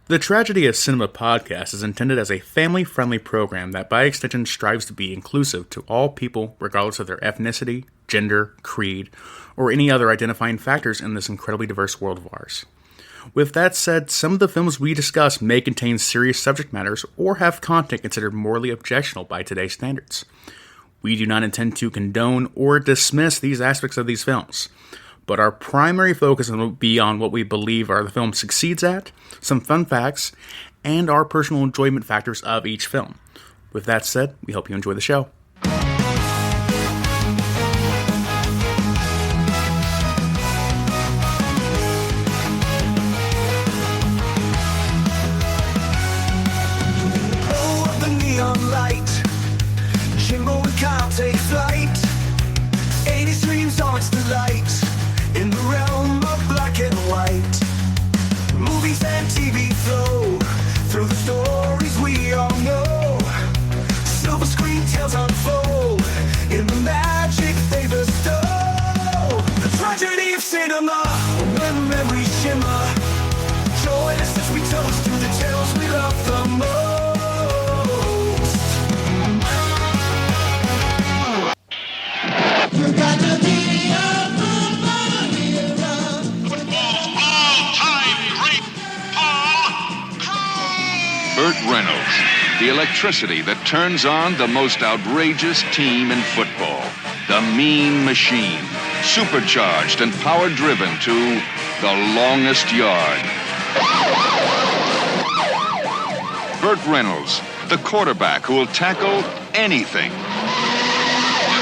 The Tragedy of Cinema podcast is intended as a family-friendly program that by extension strives to be inclusive to all people regardless of their ethnicity, gender, creed, or any other identifying factors in this incredibly diverse world of ours. With that said, some of the films we discuss may contain serious subject matters or have content considered morally objectionable by today's standards. We do not intend to condone or dismiss these aspects of these films, but our primary focus will be on what we believe the film succeeds at, some fun facts, and our personal enjoyment factors of each film. With that said, we hope you enjoy the show. Oh, the neon light, Jimbo and Kyle take flight. 80s dreams on its delight. In the realm of black and white, movies and TV flow through the stories we all know. Silver screen tales unfold in the magic they bestow. The tragedy of cinema, when memories shimmer. Joyless as we toast to the tales we love the most. You got to be a Burt Reynolds, the electricity that turns on the most outrageous team in football. The Mean Machine, supercharged and power-driven to the longest yard. Burt Reynolds, the quarterback who will tackle anything.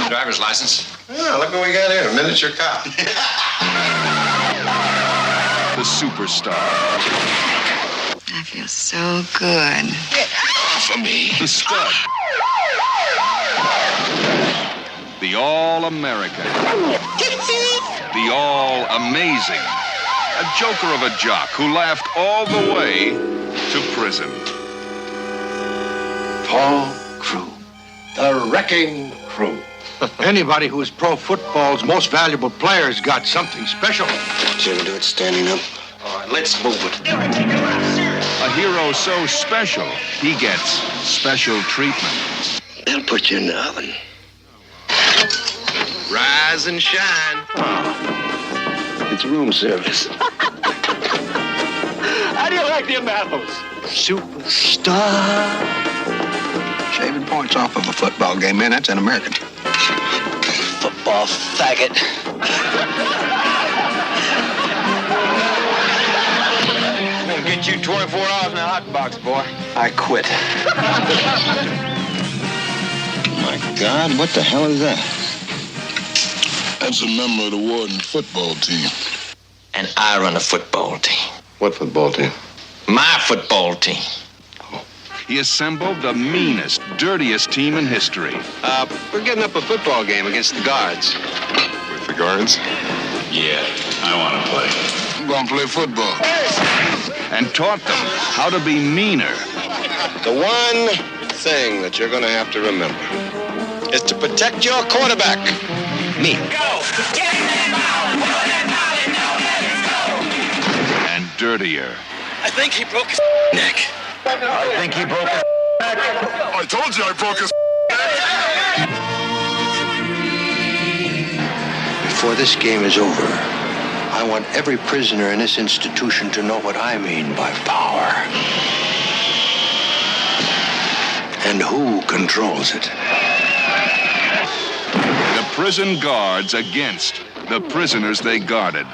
Driver's license. Yeah, look what we got here, a miniature cop. The superstar. I feel so good. Get off of me. The stud. The All-American. The All-Amazing. A joker of a jock who laughed all the way to prison. Paul Crew, the Wrecking Crew. Anybody who is pro football's most valuable player has got something special. Did you ever do it standing up? All right, let's move it. A hero so special, he gets special treatment. They'll put you in the oven. Rise and shine. It's room service. How do you like them apples? Superstar. Shaving points off of a football game, man, that's un-American. Football faggot. I'm gonna get you $24 in a hot box, boy. I quit. My God, what the hell is that? That's a member of the Warden football team. And I run a football team. What football team? My football team. He assembled the meanest, dirtiest team in history. We're getting up a football game against the guards. With the guards? Yeah, I want to play. I'm gonna play football. And taught them how to be meaner. The one thing that you're gonna have to remember is to protect your quarterback. Me. And dirtier. I think he broke his neck. I think he broke his back. I told you I broke his Before this game is over, I want every prisoner in this institution to know what I mean by power. And who controls it. The prison guards against the prisoners they guarded.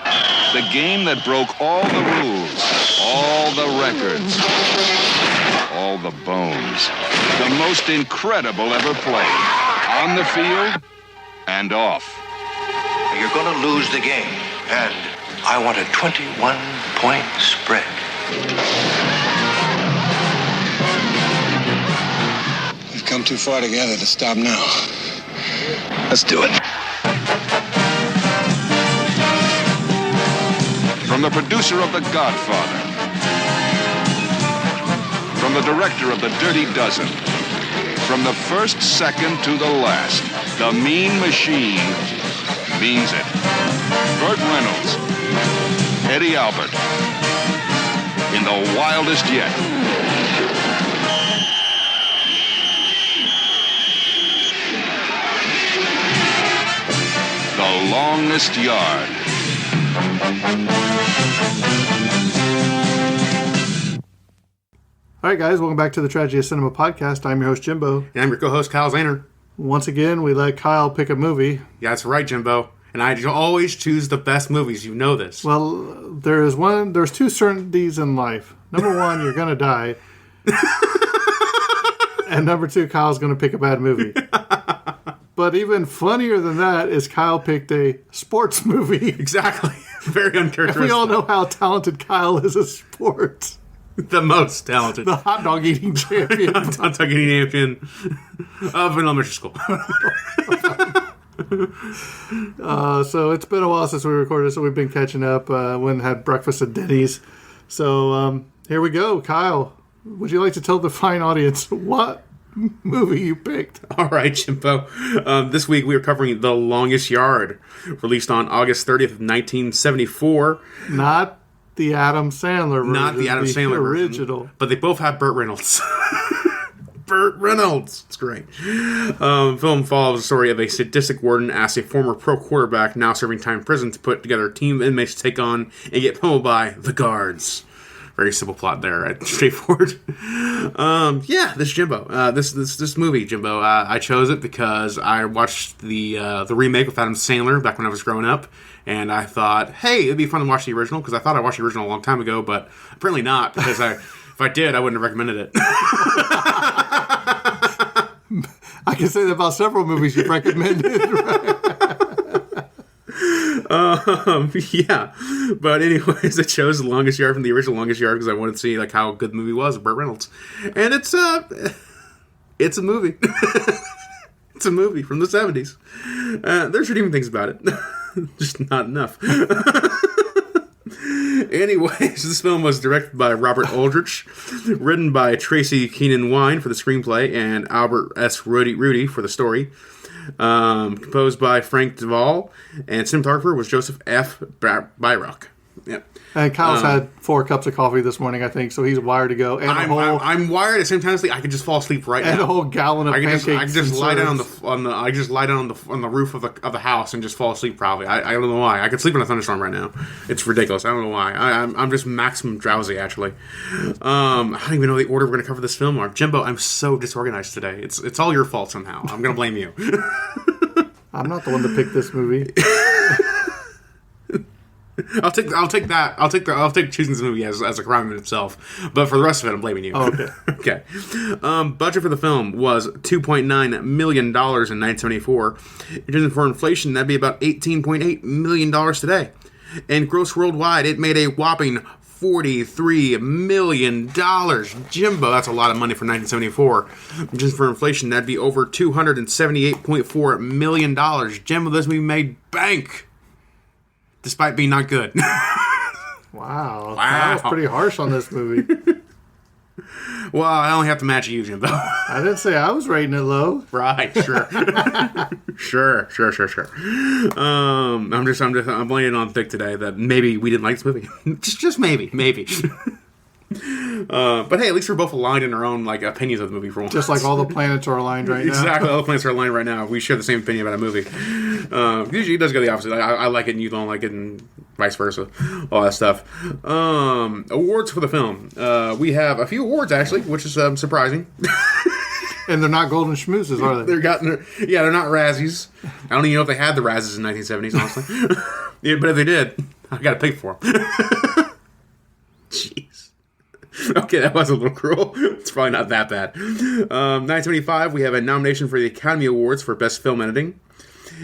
The game that broke all the rules, all the records, all the bones. The most incredible ever played. On the field and off. You're going to lose the game. And I want a 21-point spread. We've come too far together to stop now. Let's do it. From the producer of The Godfather. From the director of The Dirty Dozen. From the first second to the last, the Mean Machine means it. Burt Reynolds, Eddie Albert, in the the wildest yet. The longest yard. All right, guys, welcome back to the Tragedy of Cinema podcast. I'm your host, Jimbo. And I'm your co-host, Kyle Zahner. Once again, we let Kyle pick a movie. Yeah, that's right, Jimbo. And I always choose the best movies. You know this. Well, there's two certainties in life. Number one, you're going to die. And number two, Kyle's going to pick a bad movie. But even funnier than that is Kyle picked a sports movie. Exactly. Very uncharacteristic. And we all know how talented Kyle is at sports. The most talented. The hot dog eating champion. Hot dog eating champion of an elementary school. So it's been a while since we recorded, so we've been catching up. Went and had breakfast at Denny's. So here we go. Kyle, would you like to tell the fine audience what movie you picked? All right, Jimbo. This week we are covering The Longest Yard, released on August 30th, 1974. Not the Adam Sandler version. Not the Adam Sandler original. Version, but they both have Burt Reynolds. Burt Reynolds. It's great. Film follows the story of a sadistic warden asks a former pro quarterback now serving time in prison to put together a team of inmates to take on and get pummeled by the guards. Very simple plot there, right? Straightforward. Yeah, this Jimbo. This movie, Jimbo. I chose it because I watched the remake with Adam Sandler back when I was growing up, and I thought, hey, it'd be fun to watch the original because I thought I watched the original a long time ago, but apparently not because if I did, I wouldn't have recommended it. I can say that about several movies you've recommended. Right? Yeah, but anyways, I chose The Longest Yard from the original Longest Yard because I wanted to see like how good the movie was with Burt Reynolds, and it's a movie. It's a movie from the 70s. There's redeeming things about it, just not enough. Anyways, this film was directed by Robert Aldrich, written by Tracy Keenan Wine for the screenplay and Albert S. Rudy for the story. Composed by Frank Duvall, and cinematographer was Joseph F. Byrock. Yep. And Kyle's had 4 cups of coffee this morning, I think, so he's wired to go. And I'm wired at the same time. I could just fall asleep right now. And a whole gallon of pancakes. I can just lie down on the roof of the house and just fall asleep. Probably. I don't know why. I could sleep in a thunderstorm right now. It's ridiculous. I don't know why. I'm just maximum drowsy actually. I don't even know the order we're going to cover this film on. Jimbo, I'm so disorganized today. It's all your fault somehow. I'm going to blame you. I'm not the one to pick this movie. I'll take that. I'll take choosing this movie as a crime in itself. But for the rest of it, I'm blaming you. Oh, okay. Okay. Budget for the film was $2.9 million in 1974. Adjusted for inflation, that'd be about $18.8 million today. And gross worldwide, it made a whopping $43 million. Jimbo, that's a lot of money for 1974. Just for inflation, that'd be over $278.4 million. Jimbo, this movie made bank. Despite being not good. Wow. That was pretty harsh on this movie. Well, I only have to match you, Jimbo. I didn't say I was rating it low. Right, sure. Sure. I'm blaming it on Thick today that maybe we didn't like this movie. just maybe. But hey, at least we're both aligned in our own opinions of the movie for once. Just like all the planets are aligned right now. Exactly, all the planets are aligned right now. We share the same opinion about a movie. Usually it does go the opposite. I like it and you don't like it and vice versa. All that stuff. Awards for the film. We have a few awards, actually, which is surprising. And they're not golden schmoozes, are they? They're not Razzies. I don't even know if they had the Razzies in the 1970s, honestly. Yeah, but if they did, I got to pay for them. Jeez. Okay, that was a little cruel. It's probably not that bad. 1975, we have a nomination for the Academy Awards for Best Film Editing.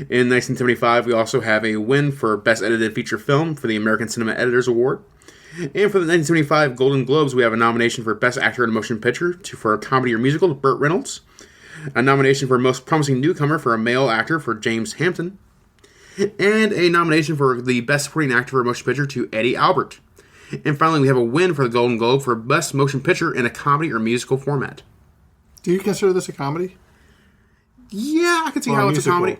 In 1975, we also have a win for Best Edited Feature Film for the American Cinema Editors Award. And for the 1975 Golden Globes, we have a nomination for Best Actor in a Motion Picture for a comedy or musical to Burt Reynolds. A nomination for Most Promising Newcomer for a male actor for James Hampton. And a nomination for the Best Supporting Actor for a Motion Picture to Eddie Albert. And finally, we have a win for the Golden Globe for Best Motion Picture in a comedy or musical format. Do you consider this a comedy? Yeah, I can see how it's a comedy.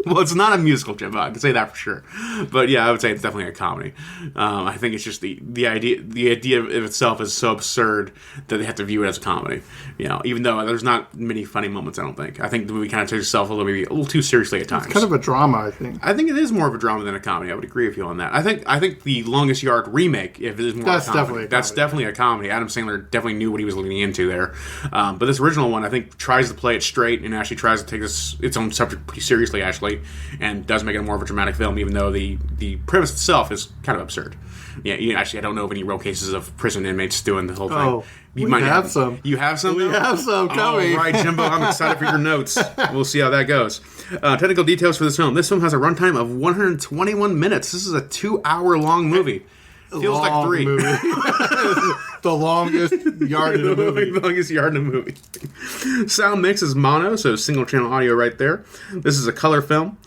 Well, it's not a musical, Jimbo. I can say that for sure. But yeah, I would say it's definitely a comedy. I think it's just the idea of itself is so absurd that they have to view it as a comedy. You know, even though there's not many funny moments. I think the movie kind of takes itself a little too seriously at times. It's kind of a drama, I think. I think it is more of a drama than a comedy. I would agree with you on that. I think the Longest Yard remake, if it is more That's a comedy, definitely a that's comedy. definitely a comedy. Adam Sandler definitely knew what he was leaning into there. But this original one, I think, tries to play it straight and actually tries to take its own subject pretty seriously, actually, and does make it more of a dramatic film, even though the premise itself is kind of absurd. Yeah, actually, I don't know of any real cases of prison inmates doing the whole thing. Oh, we have some. You have some? We have some coming. All right, Jimbo, I'm excited for your notes. We'll see how that goes. Technical details for this film. This film has a runtime of 121 minutes. This is a 2-hour-long movie. Feels like 3. Movie. The longest yard in a movie. Longest yard in a movie. Sound mix is mono, so single channel audio right there. This is a color film.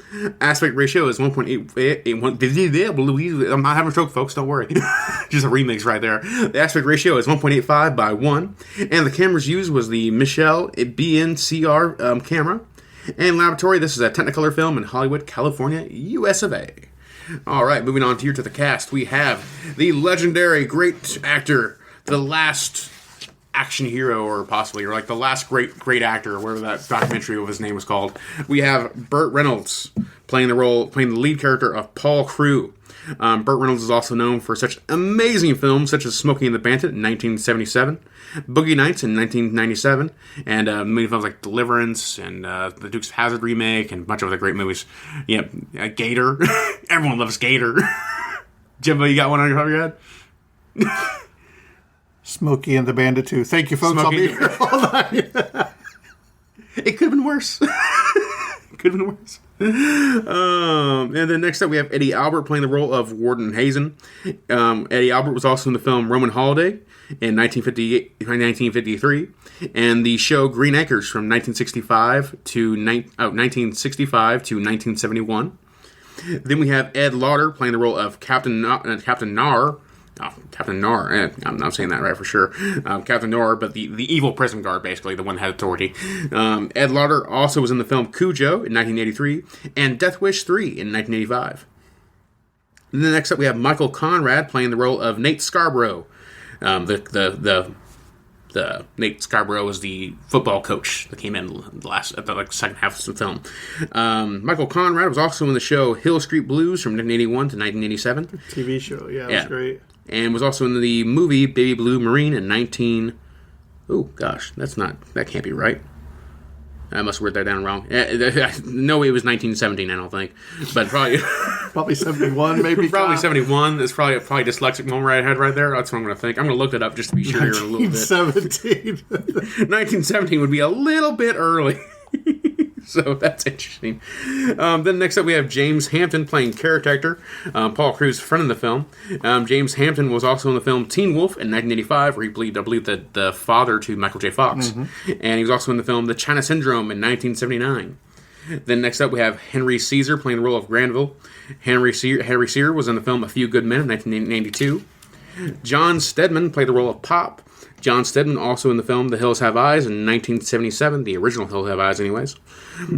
Aspect ratio is 1.8. I'm not having a stroke, folks. Don't worry. Just a remix right there. The aspect ratio is 1.85 by 1. And the cameras used was the Michelle BNCR camera. And laboratory, this is a Technicolor film in Hollywood, California, US of A. All right, moving on to the cast. We have the legendary great actor, the last action hero, or like the last great actor, or whatever that documentary of his name was called. We have Burt Reynolds playing the lead character of Paul Crewe. Burt Reynolds is also known for such amazing films such as Smokey and the Bandit in 1977, Boogie Nights in 1997, and many films like Deliverance and the Dukes of Hazzard remake and a bunch of other great movies. Yeah, Gator. Everyone loves Gator. Jimbo, you got one on your top of your head? Smokey and the Bandit 2. Thank you, folks. I'll be here all night. It could have been worse. Could have been worse. And then next up we have Eddie Albert playing the role of Warden Hazen. Eddie Albert was also in the film Roman Holiday in 1953, and the show Green Acres from 1965 to 1971. Then we have Ed Lauder playing the role of Captain Nar. Captain Nar. I'm not saying that right for sure. Captain Nar, but the evil prison guard, basically, the one that had authority. Ed Lauder also was in the film Cujo in 1983 and Death Wish 3 in 1985. And then next up, we have Michael Conrad playing the role of Nate Scarborough. The Nate Scarborough was the football coach that came in at the second half of the film. Michael Conrad was also in the show Hill Street Blues from 1981 to 1987. TV show, yeah, it was great. And was also in the movie Baby Blue Marine in 19... Oh, gosh, that can't be right. I must have wrote that down wrong. No, it was 1917, I don't think. But probably... Probably 71, maybe. Probably 71. That's probably dyslexic moment right ahead right there. That's what I'm going to think. I'm going to look it up just to be sure here in a little bit. 1917 would be a little bit early. So that's interesting. Then next up we have James Hampton playing character, Paul Crewe's friend in the film. James Hampton was also in the film Teen Wolf in 1985, where he played, I believe, the father to Michael J. Fox. Mm-hmm. And he was also in the film The China Syndrome in 1979. Then next up we have Henry Caesar playing the role of Granville. Henry Caesar was in the film A Few Good Men in 1992. John Stedman played the role of Pop. John Stedman also in the film The Hills Have Eyes in 1977, the original Hills Have Eyes anyways.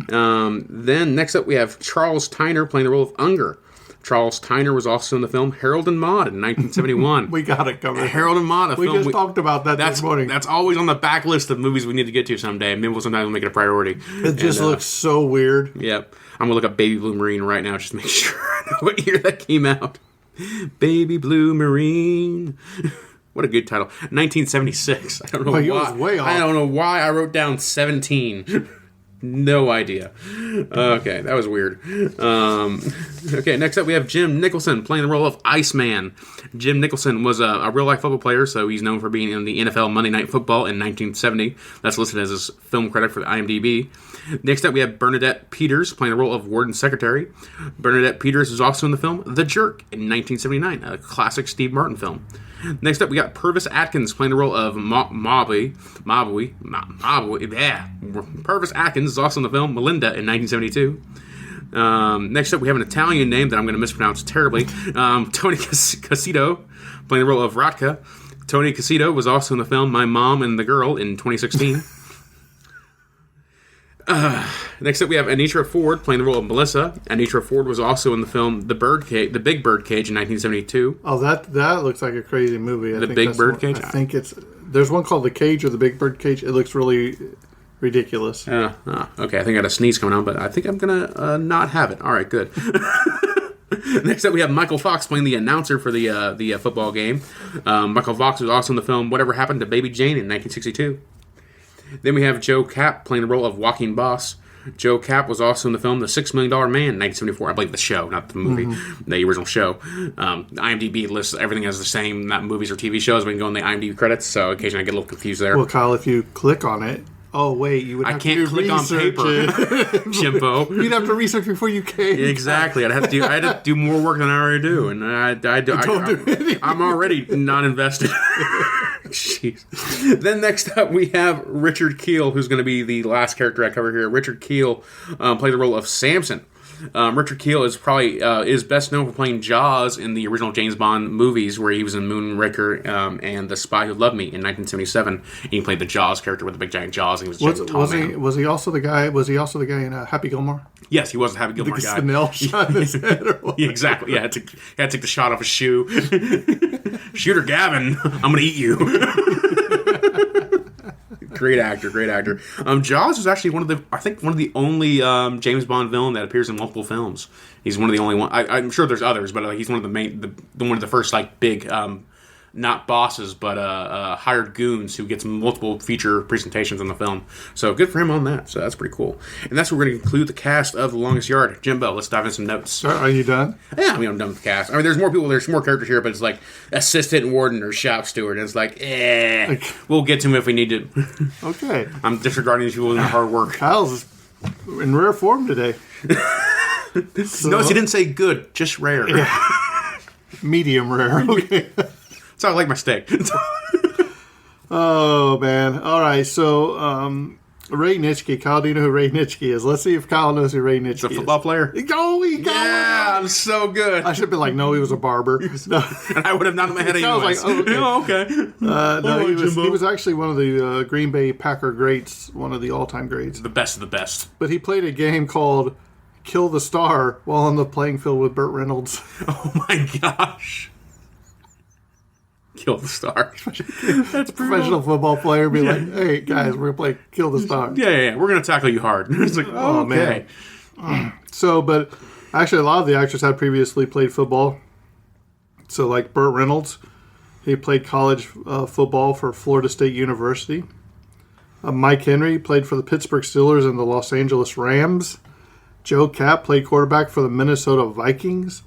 Then next up we have Charles Tyner playing the role of Unger. Charles Tyner was also in the film Harold and Maude in 1971. We got it covered. Harold and Maude, we just talked about that this morning. That's always on the back list of movies we need to get to someday. Maybe sometimes we'll make it a priority. It just looks so weird. Yep. I'm going to look up Baby Blue Marine right now just to make sure I know what year that came out. Baby Blue Marine. What a good title. 1976. I don't know why. Was way off. I don't know why I wrote down 17. No idea. Okay, that was weird. Okay, next up we have Jim Nicholson playing the role of Iceman. Jim Nicholson was a real-life football player, so he's known for being in the NFL Monday Night Football in 1970. That's listed as his film credit for the IMDb. Next up we have Bernadette Peters playing the role of Warden Secretary. Bernadette Peters was also in the film The Jerk in 1979, a classic Steve Martin film. Next up, we got Purvis Atkins playing the role of Mobby. Yeah. Purvis Atkins is also in the film Melinda in 1972. Next up, we have an Italian name that I'm going to mispronounce terribly. Tony Casito playing the role of Ratka. Tony Casito was also in the film My Mom and the Girl in 2016. Next up, we have Anitra Ford playing the role of Melissa. Anitra Ford was also in the film The Big Birdcage in 1972. Oh, that looks like a crazy movie. The Big Birdcage? I think there's one called The Cage or The Big Birdcage. It looks really ridiculous. Okay, I think I got a sneeze coming on, but I think I'm going to not have it. All right, good. Next up, we have Michael Fox playing the announcer for the football game. Michael Fox was also in the film Whatever Happened to Baby Jane in 1962. Then we have Joe Kapp playing the role of Joaquin Boss. Joe Kapp was also in the film The $6 Million Man in 1974. I believe the show, not the movie, the original show. IMDb lists everything as the same, not movies or TV shows. We can go in the IMDb credits, so occasionally I get a little confused there. Well, Kyle, if you click on it, oh wait, you would have to click on paper, Jimbo. You'd have to research before you came. Exactly. I had to do more work than I already do, and I'm already not invested. Jeez. Then next up we have Richard Kiel, who's going to be the last character I cover here. Richard Kiel played the role of Samson. Richard Kiel is probably is best known for playing Jaws in the original James Bond movies, where he was in Moonraker and The Spy Who Loved Me in 1977. And he played the Jaws character with the big giant jaws. And he was he also the guy? Was he also the guy in Happy Gilmore? Yes, he was a Happy Gilmore guy. The nail shot in his head. Exactly. Yeah, had to take the shot off his shoe. Shooter Gavin, I'm gonna eat you. Great actor. Jaws is actually one of the only James Bond villain that appears in multiple films. He's one of the only one. I'm sure there's others, but he's one of the main, one of the first big, not bosses, but hired goons who gets multiple feature presentations in the film. So good for him on that. So that's pretty cool. And that's where we're going to conclude the cast of The Longest Yard. Jimbo, let's dive into some notes. Are you done? Yeah, I'm done with the cast. There's more people, there's more characters here, but it's like assistant warden or shop steward. And it's we'll get to them if we need to. Okay. I'm disregarding these people in their hard work. Kyle's in rare form today. Notice he didn't say good, just rare. Yeah. Medium rare. Okay. So I like my steak. Oh, man. All right, so Ray Nitschke. Kyle, do you know who Ray Nitschke is? Let's see if Kyle knows who Ray Nitschke is. He's a football player? Oh, yeah, I'm so good. I should have been like, no, he was a barber. No. And I would have nodded my head I was like, oh, okay. No, he was actually one of the Green Bay Packer greats, one of the all-time greats. The best of the best. But he played a game called Kill the Star while on the playing field with Burt Reynolds. Oh, my gosh. Kill the Star. That's a professional football player be like, hey, guys, we're going to play Kill the Star. Yeah. We're going to tackle you hard. It's like, oh, okay. Man. So, but actually, a lot of the actors had previously played football. So, like Burt Reynolds, he played college football for Florida State University. Mike Henry played for the Pittsburgh Steelers and the Los Angeles Rams. Joe Kapp played quarterback for the Minnesota Vikings.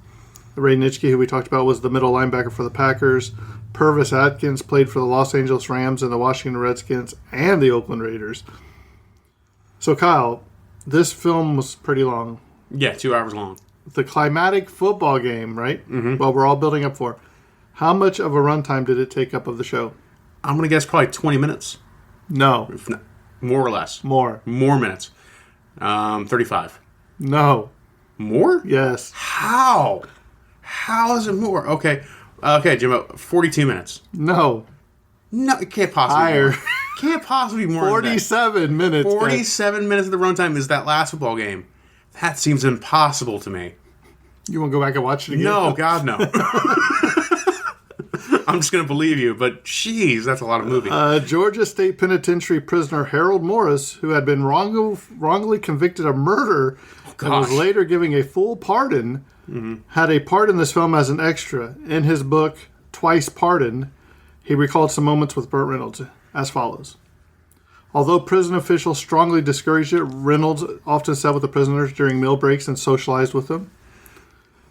Ray Nitschke, who we talked about, was the middle linebacker for the Packers. Purvis Atkins played for the Los Angeles Rams and the Washington Redskins and the Oakland Raiders. So, Kyle, this film was pretty long. Yeah, 2 hours long. The climatic football game, right? Mm-hmm. Well, we're all building up for. How much of a runtime did it take up of the show? I'm going to guess probably 20 minutes. No. More or less. More minutes. 35. No. More? Yes. How is it more? Okay, Jimbo, 42 minutes. No, it can't possibly higher. Be more. Can't possibly be more 47 minutes. 47 minutes of the runtime is that last football game. That seems impossible to me. You want to go back and watch it again? No, God, no. I'm just going to believe you, but jeez, that's a lot of movie. Georgia State Penitentiary prisoner Harold Morris, who had been wrongly convicted of murder and was later giving a full pardon, had a part in this film as an extra. In his book, Twice Pardoned, he recalled some moments with Burt Reynolds as follows. Although prison officials strongly discouraged it, Reynolds often sat with the prisoners during meal breaks and socialized with them.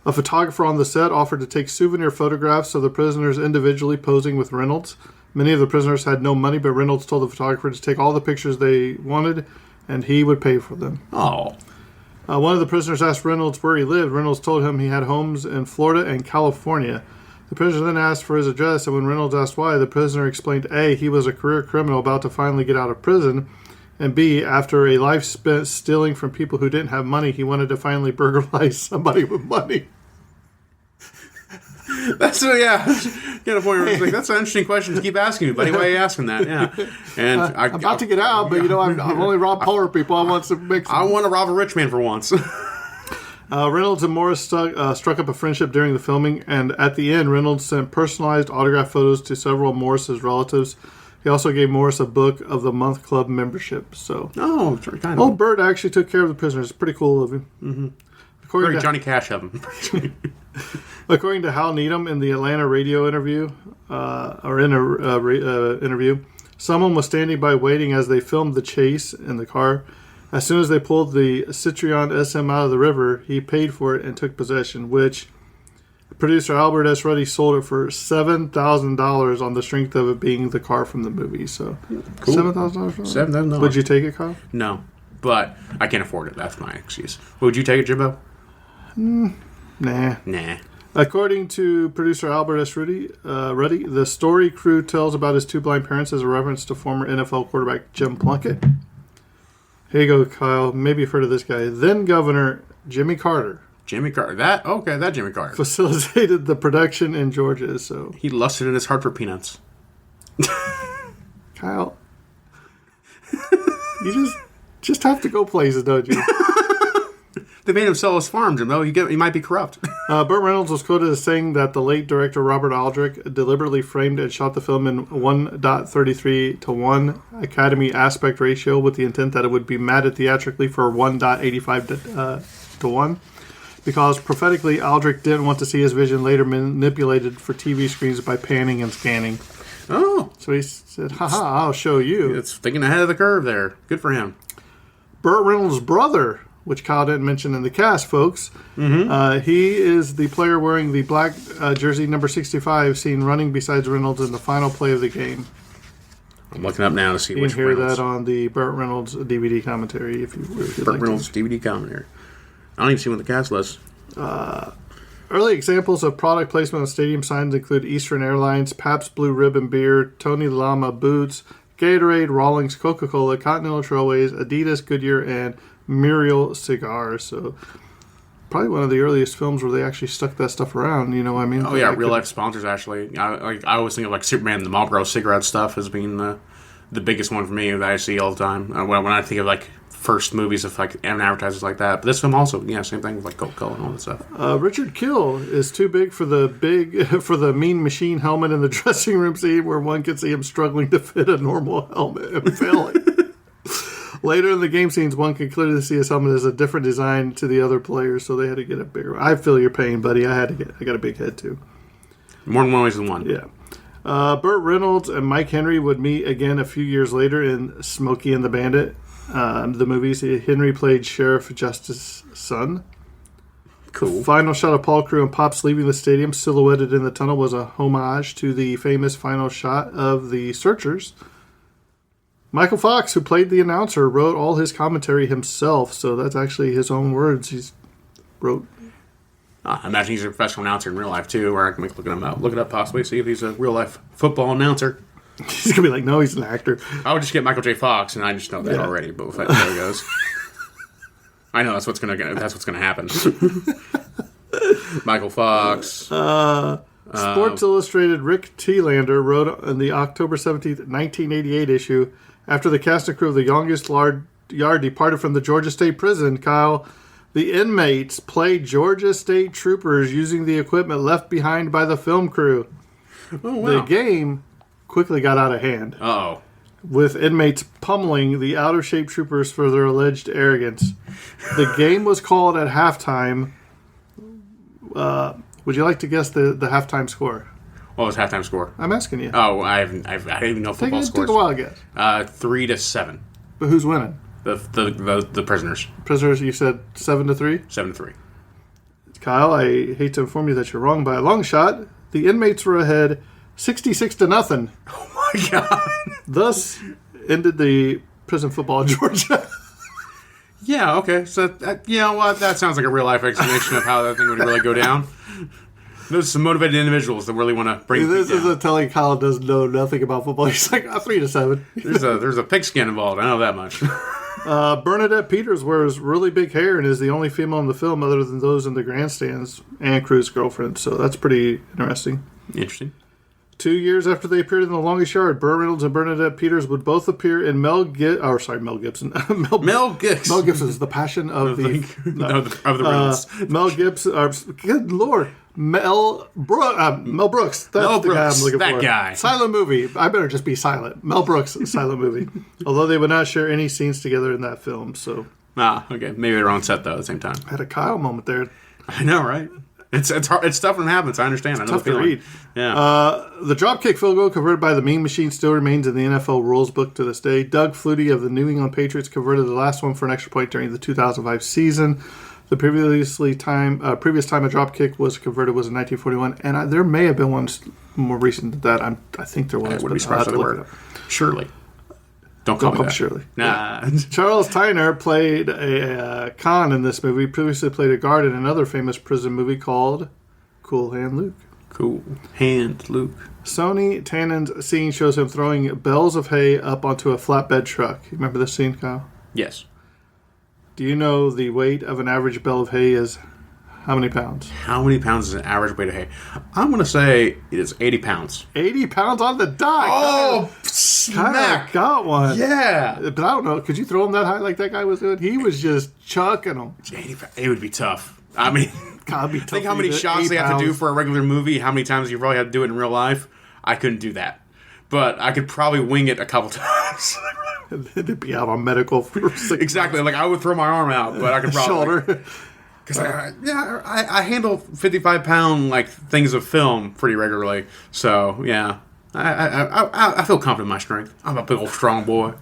A photographer on the set offered to take souvenir photographs of the prisoners individually posing with Reynolds. Many of the prisoners had no money, but Reynolds told the photographer to take all the pictures they wanted, and he would pay for them. Oh. One of the prisoners asked Reynolds where he lived. Reynolds told him he had homes in Florida and California. The prisoner then asked for his address, and when Reynolds asked why, the prisoner explained A, he was a career criminal about to finally get out of prison, and B, after a life spent stealing from people who didn't have money, he wanted to finally burglarize somebody with money. That's yeah. Get a point where it's like, that's an interesting question to keep asking me, buddy. Why are you asking that? Yeah. And I'm about to get out, but I've only robbed poor people. I want to make some... I want to rob a rich man for once. Reynolds and Morris struck up a friendship during the filming, and at the end, Reynolds sent personalized autograph photos to several of Morris's relatives. He also gave Morris a Book of the Month Club membership. So, kind of. Old Bert actually took care of the prisoners. Pretty cool of him. Mm-hmm. Very Johnny Cash of him. According to Hal Needham in the Atlanta radio interview, interview, someone was standing by waiting as they filmed the chase in the car. As soon as they pulled the Citroen SM out of the river, he paid for it and took possession, which producer Albert S. Ruddy sold it for $7,000 on the strength of it being the car from the movie. So, cool. $7,000? $7,000. Would you take it, Kyle? No, but I can't afford it. That's my excuse. Would you take it, Jimbo? Nah. Nah. According to producer Albert S. Ruddy, the story crew tells about his two blind parents as a reference to former NFL quarterback Jim Plunkett. Here you go, Kyle. Maybe you've heard of this guy. Then Governor Jimmy Carter. Jimmy Carter. That Jimmy Carter. Facilitated the production in Georgia, so... He lusted in his heart for peanuts. Kyle. You just have to go places, don't you? They made him sell his farm, Jimbo. He might be corrupt. Burt Reynolds was quoted as saying that the late director Robert Aldrich deliberately framed and shot the film in 1.33 to 1 Academy aspect ratio with the intent that it would be matted theatrically for 1.85 to 1. Because prophetically, Aldrich didn't want to see his vision later manipulated for TV screens by panning and scanning. Oh. So he said, haha, I'll show you. It's thinking ahead of the curve there. Good for him. Burt Reynolds' brother, which Kyle didn't mention in the cast, folks. Mm-hmm. He is the player wearing the black jersey number 65 seen running beside Reynolds in the final play of the game. I'm looking up now to see which Reynolds. You can hear that on the Burt Reynolds DVD commentary. If you'd Burt Reynolds DVD commentary. I don't even see what the cast lists. Early examples of product placement on stadium signs include Eastern Airlines, Pabst Blue Ribbon Beer, Tony Lama Boots, Gatorade, Rawlings, Coca-Cola, Continental Trailways, Adidas, Goodyear, and Muriel Cigars. So probably one of the earliest films where they actually stuck that stuff around. You know what I mean? Oh yeah, real life sponsors actually. I always think of like Superman, the Marlboro cigarette stuff as being the biggest one for me that I see all the time. When I think of like first movies of like advertisers like that. But this film also, same thing with like Coca-Cola and all that stuff. Richard Kill is too big for the Mean Machine helmet in the dressing room scene where one can see him struggling to fit a normal helmet and failing. Later in the game scenes, one can clearly see his helmet as a different design to the other players, so they had to get a bigger one. I feel your pain, buddy. I got a big head too. More than one ways than one. Yeah. Burt Reynolds and Mike Henry would meet again a few years later in Smokey and the Bandit. The movies. Henry played Sheriff Justice's son. Cool. The final shot of Paul Crewe and Pops leaving the stadium, silhouetted in the tunnel, was a homage to the famous final shot of The Searchers. Michael Fox, who played the announcer, wrote all his commentary himself, so that's actually his own words he's wrote. I imagine he's a professional announcer in real life, too, or I can look it up possibly, see if he's a real-life football announcer. He's going to be like, no, he's an actor. I would just get Michael J. Fox, and I just know that already, but there it goes. I know that's what's going to happen. Michael Fox. Sports Illustrated Rick Thielander wrote in the October 17th, 1988 issue, after the cast and crew of The Longest Yard departed from the Georgia State Prison, Kyle, the inmates played Georgia State troopers using the equipment left behind by the film crew. Oh, wow. The game quickly got out of hand. Uh-oh. With inmates pummeling the out-of-shape troopers for their alleged arrogance. The game was called at halftime. Would you like to guess the halftime score? What was halftime score? I'm asking you. Oh, I didn't even know football scores. Take a wild guess. 3-7. But who's winning? The prisoners. Prisoners, you said 7-3? 7-3. Kyle, I hate to inform you that you're wrong by a long shot. The inmates were ahead 66-0. Oh my God. Thus ended the prison football in Georgia. Yeah, okay. So, that sounds like a real life explanation of how that thing would really go down. Those are some motivated individuals that really want to bring this down. isn't telling Kyle doesn't know nothing about football. He's like, 3-7. There's a pigskin involved. I know that much. Bernadette Peters wears really big hair and is the only female in the film other than those in the grandstands and Crew's girlfriend. So that's pretty interesting. Interesting. 2 years after they appeared in The Longest Yard, Burt Reynolds and Bernadette Peters would both appear in Mel Gibson. Mel Gibson. Mel Gibson's The Passion of the Reynolds. Mel Gibson. Good Lord. Mel Brooks. That's the guy I'm looking for. That guy. Silent movie. I better just be silent. Mel Brooks, silent movie. Although they would not share any scenes together in that film. So. Okay. Maybe they're on set though at the same time. I had a Kyle moment there. I know, right? It's hard. It's tough when it happens. I understand. It's I know tough to read. Yeah. The dropkick field goal converted by the Mean Machine still remains in the NFL rules book to this day. Doug Flutie of the New England Patriots converted the last one for an extra point during the 2005 season. The previous time a dropkick was converted was in 1941, and there may have been one more recent than that. I think there was. I wouldn't be surprised if there were. Surely. Don't call me that. Shirley. Nah. Charles Tyner played a con in this movie. Previously played a guard in another famous prison movie called Cool Hand Luke. Cool Hand Luke. Sonny Tannen's scene shows him throwing bales of hay up onto a flatbed truck. You remember this scene, Kyle? Yes. Do you know the weight of an average bale of hay is how many pounds? How many pounds is an average weight of hay? I'm going to say it is 80 pounds. 80 pounds on the dot. Oh, smack. Got one. Yeah. But I don't know. Could you throw him that high like that guy was doing? He was just chucking them. 80 pounds. It would be tough. I mean, God, be tough. Think how many shots they have to do for a regular movie, how many times you probably have to do it in real life. I couldn't do that. But I could probably wing it a couple times. It'd be out on medical for 6 Exactly. Like, I would throw my arm out, but I could probably... Shoulder. Because I handle 55-pound like things of film pretty regularly, so yeah, I feel confident in my strength. I'm a big old strong boy.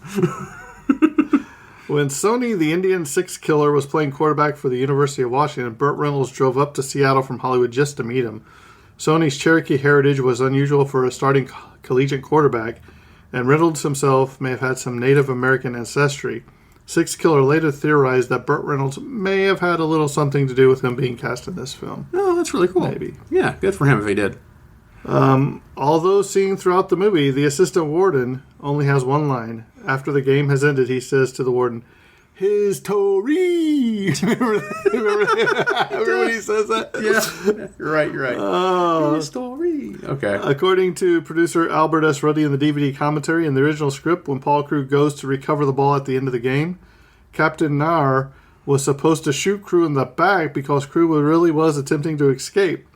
When Sonny the Indian Six Killer was playing quarterback for the University of Washington, Burt Reynolds drove up to Seattle from Hollywood just to meet him. Sonny's Cherokee heritage was unusual for a starting collegiate quarterback, and Reynolds himself may have had some Native American ancestry. Six Killer later theorized that Burt Reynolds may have had a little something to do with him being cast in this film. Oh, that's really cool. Maybe. Yeah, good for him if he did. Although seen throughout the movie, the assistant warden only has one line. After the game has ended, he says to the warden, "His Tory." Remember when he says that? Yeah, you're right. His Tory. Okay. According to producer Albert S. Ruddy in the DVD commentary, in the original script, when Paul Crewe goes to recover the ball at the end of the game, Captain Nair was supposed to shoot Crewe in the back because Crewe really was attempting to escape.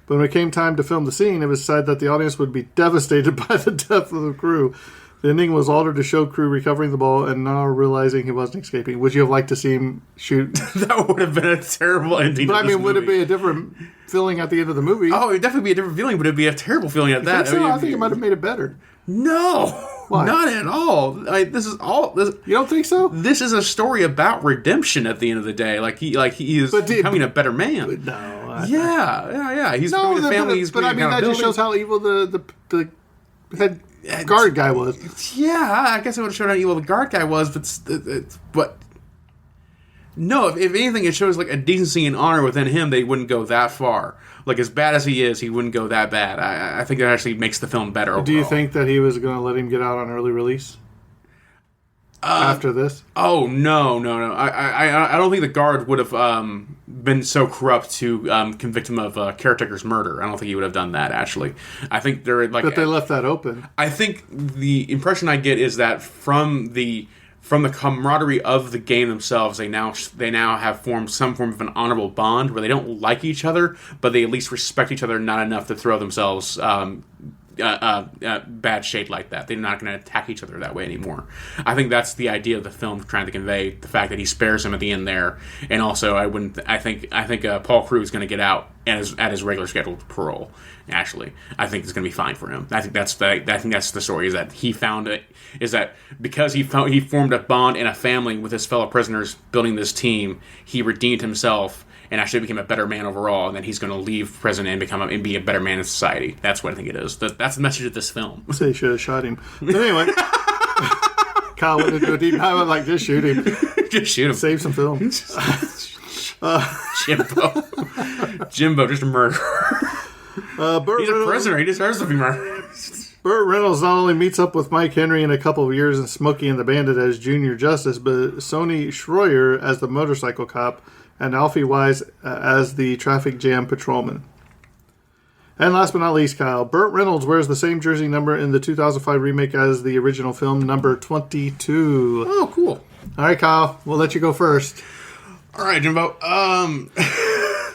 But when it came time to film the scene, it was said that the audience would be devastated by the death of the Crewe. The ending was altered to show Crewe recovering the ball and now realizing he wasn't escaping. Would you have liked to see him shoot? That would have been a terrible ending. But I mean, would it be a different feeling at the end of the movie? Oh, it would definitely be a different feeling, but it'd be a terrible feeling at that. I think it might have made it better. No, Why? not at all. This is all. You don't think so? This is a story about redemption. At the end of the day, he is becoming a better man. No. Yeah. He's becoming a family. But I mean, that just shows how evil the head guard guy was. Yeah, I guess it would have shown how evil the guard guy was, but no. If anything, it shows like a decency and honor within him. They wouldn't go that far. Like as bad as he is, he wouldn't go that bad. I think that actually makes the film better. Overall. Do you think that he was going to let him get out on early release after this? Oh no! I don't think the guard would have been so corrupt to convict him of caretaker's murder. I don't think he would have done that. Actually, I think but they left that open. I think the impression I get is that from the camaraderie of the game themselves, they now have formed some form of an honorable bond where they don't like each other, but they at least respect each other not enough to throw themselves bad shade like that. They're not going to attack each other that way anymore. I think that's the idea of the film, trying to convey the fact that he spares him at the end there, and also I think Paul Crewe is going to get out at his regular scheduled parole. Actually, I think it's going to be fine for him. I think that's the story. Is that he found it? Is that because he formed a bond and a family with his fellow prisoners, building this team, he redeemed himself and actually became a better man overall, and then he's going to leave prison and be a better man in society. That's what I think it is. That's the message of this film. So you should have shot him. But anyway, Kyle went into a deep dive. I was like, just shoot him. Just shoot him. Save some film. Jimbo, just a murderer. He's a prisoner. He deserves to be murdered. Burt Reynolds not only meets up with Mike Henry in a couple of years and Smokey and the Bandit as Junior Justice, but Sonny Schroyer as the motorcycle cop and Alfie Wise as the traffic jam patrolman. And last but not least, Kyle, Burt Reynolds wears the same jersey number in the 2005 remake as the original film, number 22. Oh, cool. All right, Kyle, we'll let you go first. All right, Jimbo.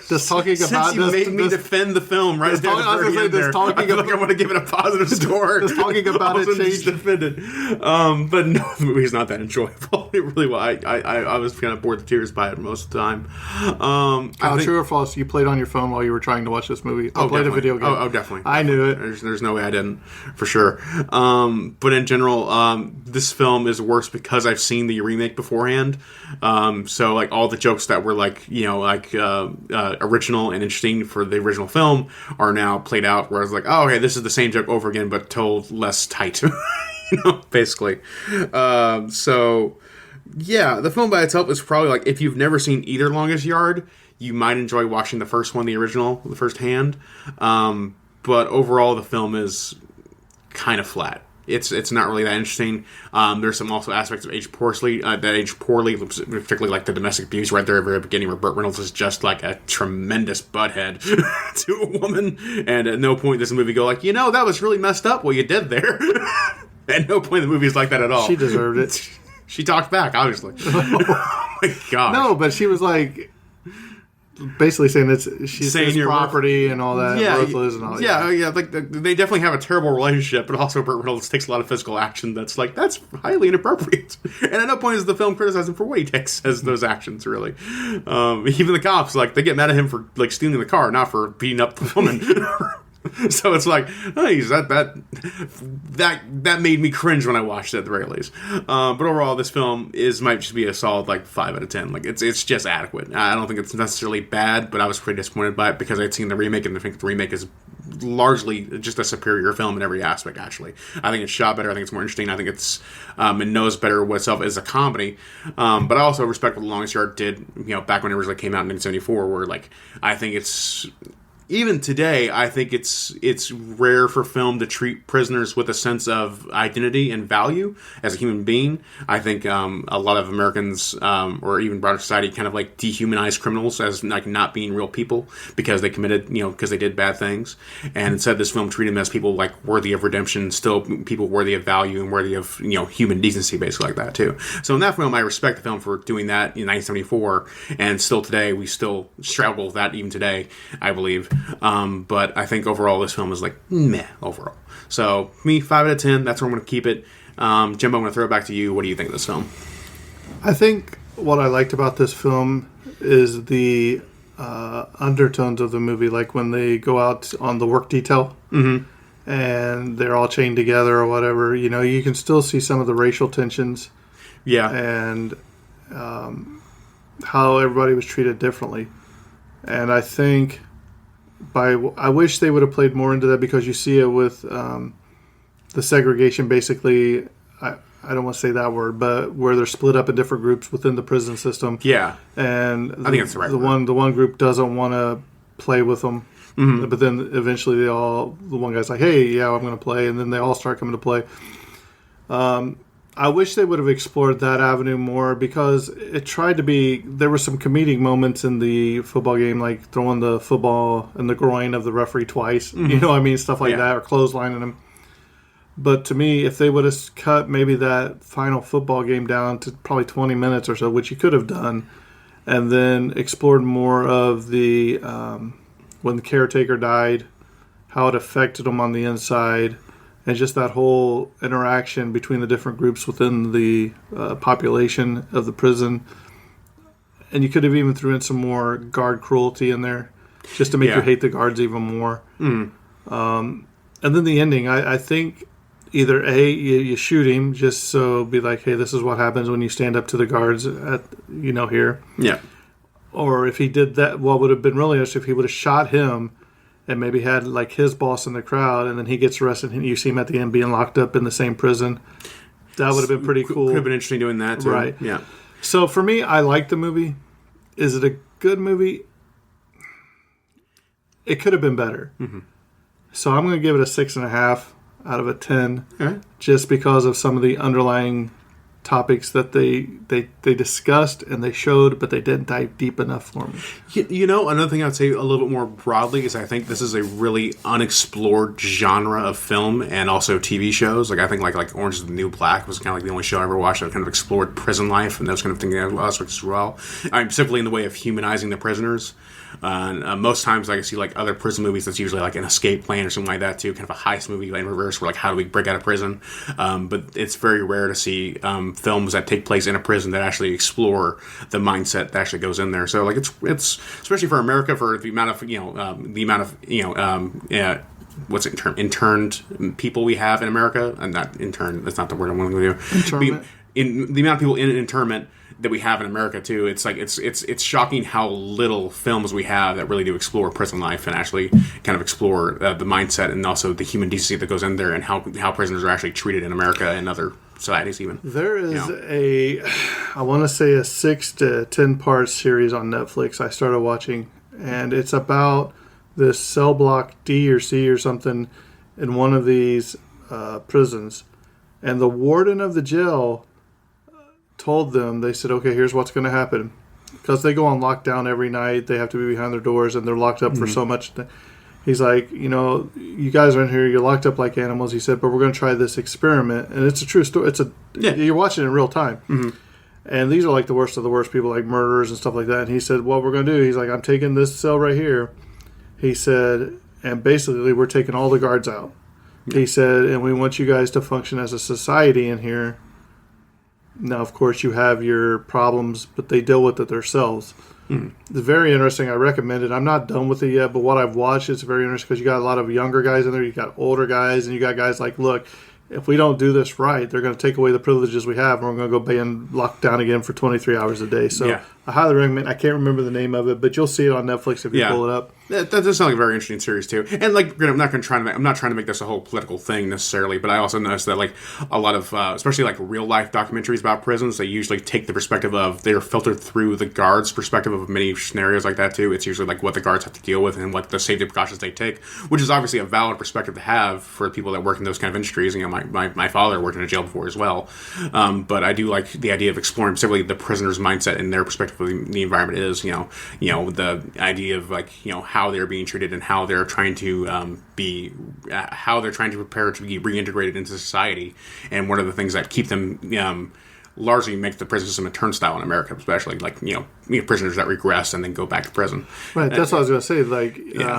Just talking Since about you made me defend the film right there, I feel like I want to give it a positive score. Just talking about it changed. Defended. But no, the movie's not that enjoyable. It really was. I was kind of bored to tears by it most of the time. True or false? You played on your phone while you were trying to watch this movie. I played definitely. a video game. Oh, definitely. I knew it. There's no way I didn't, for sure. But in general, this film is worse because I've seen the remake beforehand. So like all the jokes that were original and interesting for the original film are now played out, where I was like, oh, okay, this is the same joke over again but told less tight. Basically. So yeah, the film by itself is probably like, if you've never seen either Longest Yard, you might enjoy watching the first one, the original, the first hand. But overall the film is kind of flat. It's not really that interesting. There's some also aspects of that age poorly, particularly like the domestic abuse right there at the very beginning, where Burt Reynolds is just like a tremendous butthead to a woman, and at no point does the movie go like, that was really messed up what you did there. At no point in the movie is like that at all. She deserved it. She talked back, obviously. Oh my gosh. No, but she was like, basically saying that she's saying his property and all that. Yeah, worthless and all that. Yeah. Like they definitely have a terrible relationship, but also Burt Reynolds takes a lot of physical action that's highly inappropriate. And at no point is the film criticizing for what he takes as those actions, really. Even the cops, like, they get mad at him for like stealing the car, not for beating up the woman. So it's like, nice, that made me cringe when I watched it at the very least. But overall, this film might just be a solid like 5 out of 10. Like it's just adequate. I don't think it's necessarily bad, but I was pretty disappointed by it because I'd seen the remake, and I think the remake is largely just a superior film in every aspect. Actually, I think it's shot better. I think it's more interesting. I think it knows better what itself is a comedy. But I also respect what The Longest Yard did. Back when it originally came out in 1974, where like I think it's. Even today, I think it's rare for film to treat prisoners with a sense of identity and value as a human being. I think a lot of Americans, or even broader society, kind of like dehumanize criminals as like not being real people because they committed, because they did bad things. And instead, this film treated them as people like worthy of redemption, still people worthy of value and worthy of human decency, basically like that too. So in that film, I respect the film for doing that in 1974, and still today we still struggle with that even today, I believe. But I think overall this film is like meh overall. So me, 5 out of 10. That's where I'm going to keep it. Jimbo, I'm going to throw it back to you. What do you think of this film? I think what I liked about this film is the undertones of the movie, like when they go out on the work detail and they're all chained together or whatever. You can still see some of the racial tensions. Yeah, and how everybody was treated differently. And I think. I wish they would have played more into that, because you see it with the segregation, basically. I don't want to say that word, but where they're split up in different groups within the prison system. Yeah, and I think that's the right word. The one group doesn't want to play with them, but then eventually the one guy's like, "Hey, yeah, I'm going to play," and then they all start coming to play. I wish they would have explored that avenue more, because it tried to be. There were some comedic moments in the football game, like throwing the football in the groin of the referee twice. You know what I mean? Stuff like that, or clotheslining him. But to me, if they would have cut maybe that final football game down to probably 20 minutes or so, which you could have done, and then explored more of the when the caretaker died, how it affected them on the inside. And just that whole interaction between the different groups within the population of the prison. And you could have even threw in some more guard cruelty in there, just to make you hate the guards even more. And then the ending, I think either A, you shoot him, just so be like, hey, this is what happens when you stand up to the guards at here. Yeah. Or if he did that, what would have been really nice if he would have shot him, and maybe had like his boss in the crowd, and then he gets arrested, and you see him at the end being locked up in the same prison. That would have been pretty cool. Could have been interesting doing that too. Right. Yeah. So for me, I like the movie. Is it a good movie? It could have been better. So I'm going to give it a 6.5 out of a 10, Okay. just because of some of the underlying topics that they discussed and they showed, but they didn't dive deep enough for me. Another thing I'd say a little bit more broadly is I think this is a really unexplored genre of film and also TV shows. Like I think like Orange is the New Black was kind of like the only show I ever watched that kind of explored prison life and those kind of things as well. I'm simply in the way of humanizing the prisoners. Most times I see like other prison movies that's usually like an escape plan or something like that too, kind of a heist movie in reverse where like how do we break out of prison, but it's very rare to see films that take place in a prison that actually explore the mindset that actually goes in there. So like it's especially for America, for the amount of what's it term, interned people we have in America, and not intern, that's not the word I'm willing to do. Internment. In the amount of people in internment that we have in America too, it's like it's shocking how little films we have that really do explore prison life and actually kind of explore the mindset and also the human decency that goes in there and how prisoners are actually treated in America and other societies even. There is I want to say a 6 to 10 part series on Netflix I started watching, and it's about this cell block D or C or something in one of these prisons, and the warden of the jail told them, they said, okay, here's what's going to happen. Because they go on lockdown every night. They have to be behind their doors and they're locked up for so much. He's like, you guys are in here. You're locked up like animals. He said, but we're going to try this experiment. And it's a true story. You're watching it in real time. Mm-hmm. And these are like the worst of the worst people, like murderers and stuff like that. And he said, what we're going to do, he's like, I'm taking this cell right here. He said, and basically we're taking all the guards out. Yeah. He said, and we want you guys to function as a society in here. Now, of course, you have your problems, but they deal with it themselves. Mm. It's very interesting. I recommend it. I'm not done with it yet, but what I've watched is very interesting because you got a lot of younger guys in there. You got older guys, and you got guys like, look, if we don't do this right, they're going to take away the privileges we have, and we're going to go be in lockdown again for 23 hours a day. So I highly recommend. I can't remember the name of it, but you'll see it on Netflix if you pull it up. That does sound like a very interesting series too. And like, I'm not trying to make this a whole political thing necessarily, but I also noticed that like a lot of, especially like real life documentaries about prisons, they usually take the perspective of they're filtered through the guards' perspective of many scenarios like that too. It's usually like what the guards have to deal with and what the safety precautions they take, which is obviously a valid perspective to have for people that work in those kind of industries. My father worked in a jail before as well, but I do like the idea of exploring specifically the prisoner's mindset and their perspective of the environment is, the idea of like, how they're being treated and how they're trying to prepare to be reintegrated into society, and one of the things that keep them largely make the prison system a turnstile in America, especially like prisoners that regress and then go back to prison. Right, that's what I was going to say. Like,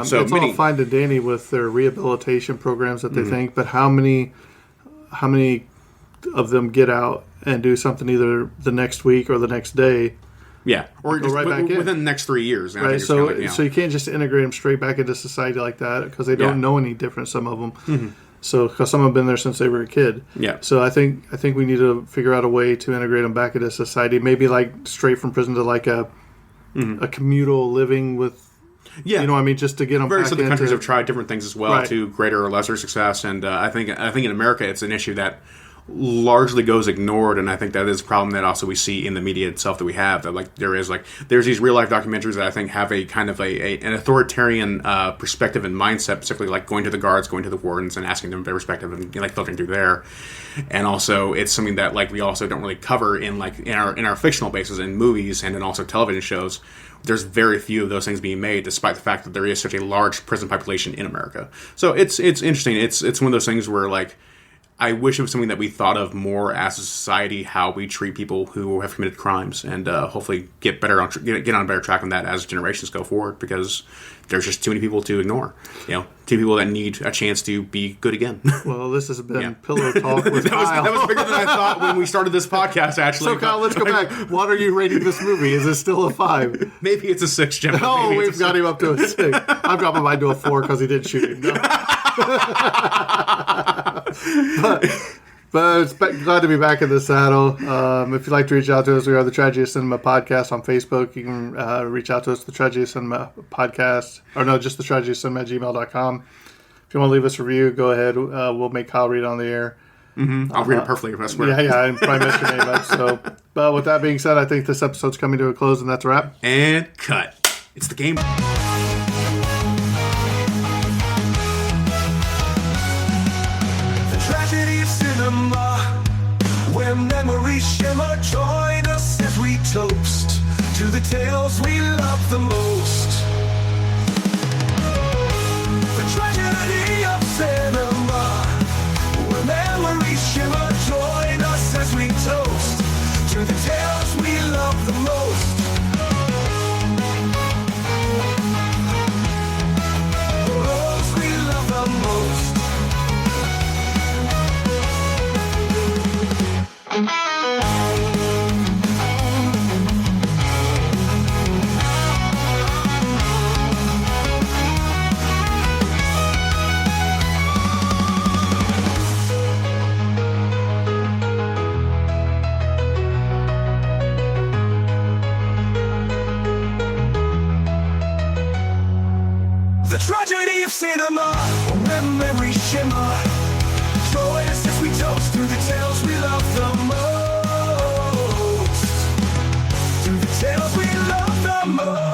so it's all fine and dandy with their rehabilitation programs that they think, but how many of them get out and do something either the next week or the next day? Yeah, or just right back within the next 3 years. Right, so you can't just integrate them straight back into society like that because they don't know any different, some of them. Mm-hmm. So, because some have been there since they were a kid. Yeah. So I think we need to figure out a way to integrate them back into society. Maybe like straight from prison to like a communal living with. Yeah, just to get them. Various other countries have tried different things as well to greater or lesser success, and I think in America it's an issue that largely goes ignored, and I think that is a problem that also we see in the media itself that we have, that like there's these real life documentaries that I think have a kind of an authoritarian perspective and mindset, particularly like going to the guards, going to the wardens and asking them their perspective and like filtering through there. And also it's something that like we also don't really cover in our fictional bases in movies and in also television shows. There's very few of those things being made, despite the fact that there is such a large prison population in America. So it's interesting. It's one of those things where like I wish it was something that we thought of more as a society, how we treat people who have committed crimes, and hopefully get on a better track on that as generations go forward, because there's just too many people to ignore. Too many people that need a chance to be good again. Well, this has been Pillow Talk with Kyle. That was bigger than I thought when we started this podcast, actually. So, Kyle, let's go back. What are you rating this movie? Is it still a 5? Maybe it's a 6, Jim. Oh, we've got him up to a 6. I'm dropping mine to a 4 because he didn't shoot him. No. But it's glad to be back in the saddle. If you'd like to reach out to us, we are the Tragedy of Cinema Podcast on Facebook. You can reach out to us, the Tragedy of Cinema Podcast, or no, just the Tragedy of Cinema at gmail.com. If you want to leave us a review, go ahead. We'll make Kyle read it on the air. Mm-hmm. I'll read it perfectly if I swear. Yeah, I probably messed your name up. So, but with that being said, I think this episode's coming to a close, and that's a wrap. And cut. It's the game. tragedy of cinema, where memories shimmer. Join us as we toast to the tales we love the most. The tragedy of cinema, where memories shimmer. Join us as we toast to the tales we love the most. Those we love the most. The tragedy of cinema, where memories shimmer. Join us as we toast to the tales we love the most. To the tales we love the most.